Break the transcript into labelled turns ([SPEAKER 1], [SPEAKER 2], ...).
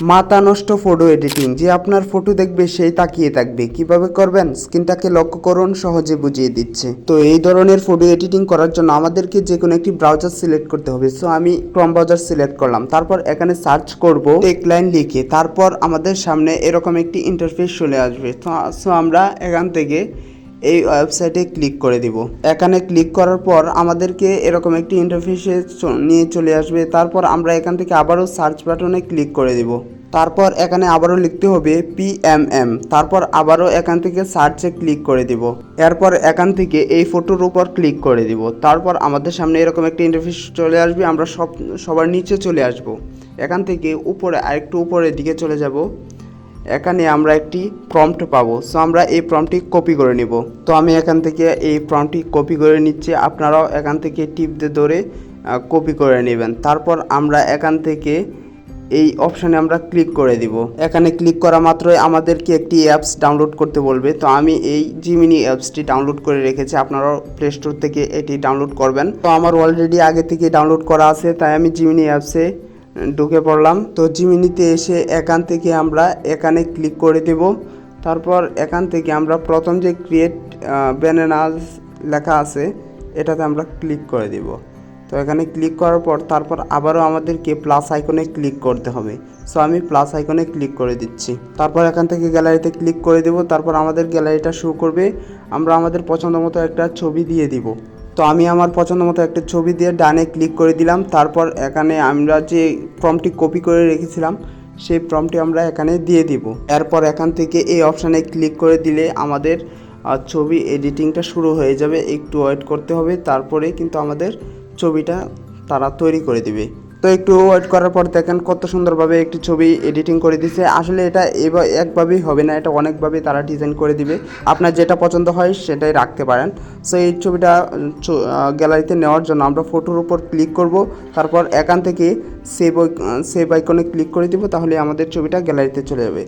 [SPEAKER 1] মাথা নষ্ট photo editing, যে আপনার ফটো দেখবে সেই তাকিয়ে থাকবে। কিভাবে করবেন স্ক্রিনটাকে লক্ষ্য করুন, সহজে বুঝিয়ে দিচ্ছে। তো এই ধরনের ফটো এডিটিং করার জন্য আমাদেরকে যে কোনো একটি ব্রাউজার সিলেক্ট করতে হবে। সো আমি ক্রোম ব্রাউজার সিলেক্ট করলাম, তারপর এখানে সার্চ করব টেকলাইন লিখে, তারপর আমাদের সামনে এরকম একটি ইন্টারফেস চলে আসবে। সো আমরা এখান থেকে এই ওয়েবসাইটে ক্লিক করে দিব। এখানে ক্লিক করার পর আমাদেরকে এরকম একটি ইন্টারফেসে নিয়ে চলে আসবে। তারপর আমরা এখান থেকে আবারও সার্চ বাটনে ক্লিক করে দিব। তারপর এখানে আবারও লিখতে হবে PMM, তারপর আবারও এখান থেকে সার্চে ক্লিক করে দিব। এরপর এখান থেকে এই ফটোর উপর ক্লিক করে দিব। তারপর আমাদের সামনে এরকম একটি ইন্টারফেস চলে আসবে। আমরা সবার নিচে চলে আসব। এখান থেকে উপরে আরেকটু উপরের দিকে চলে যাব। এখানে আমরা একটি প্রম্পট পাবো। সো আমরা এই প্রম্পটটি কপি করে নিব। তো আমি এখান থেকে এই প্রম্পটটি কপি করে নিচ্ছি, আপনারাও এখান থেকে টিপ দিয়ে ধরে কপি করে নেবেন। তারপর আমরা এখান থেকে এই অপশানে আমরা ক্লিক করে দিব। এখানে ক্লিক করা মাত্রই আমাদেরকে একটি অ্যাপস ডাউনলোড করতে বলবে। তো আমি এই জিমিনি অ্যাপসটি ডাউনলোড করে রেখেছি, আপনারাও প্লে স্টোর থেকে এটি ডাউনলোড করবেন। তো আমার অলরেডি আগে থেকে ডাউনলোড করা আছে, তাই আমি জিমিনি অ্যাপসে ঢুকে পড়লাম। তো জিমিনিতে এসে এখান থেকে আমরা এখানে ক্লিক করে দেব। তারপর এখান থেকে আমরা প্রথম যে ক্রিয়েট ব্যানানাস লেখা আছে এটাতে আমরা ক্লিক করে দেব। তো এখানে ক্লিক করার পর তারপর আবারও আমাদেরকে প্লাস আইকনে ক্লিক করতে হবে। সো আমি প্লাস আইকনে ক্লিক করে দিচ্ছি। তারপর এখান থেকে গ্যালারিতে ক্লিক করে দেব। তারপর আমাদের গ্যালারিটা শো করবে। আমরা আমাদের পছন্দ মতো একটা ছবি দিয়ে দিব। তো আমি আমার পছন্দ মতো একটা ছবি দিয়ে ডানে ক্লিক করে দিলাম। তারপর এখানে আমরা যে প্রম্পটটি কপি করে রেখেছিলাম সেই প্রম্পটটি আমরা এখানে দিয়ে দিব। এরপর এখান থেকে এই অপশানে ক্লিক করে দিলে আমাদের ছবি এডিটিংটা শুরু হয়ে যাবে। একটু ওয়েট করতে হবে, তারপরে কিন্তু আমাদের ছবিটা তারা তৈরি করে দিবে। তো একটু ওয়েট করার পর দেখেন কত সুন্দরভাবে একটি ছবি এডিটিং করে দিছে। আসলে এটা একভাবেই হবে না, এটা অনেকভাবে তারা ডিজাইন করে দিবে। আপনার যেটা পছন্দ হয় সেটাই রাখতে পারেন। সো এই ছবিটা গ্যালারিতে নেওয়ার জন্য আমরা ফটোর উপর ক্লিক করব। তারপর এখান থেকে সেভ আইকনে ক্লিক করে দিব, তাহলে আমাদের ছবিটা গ্যালারিতে চলে যাবে।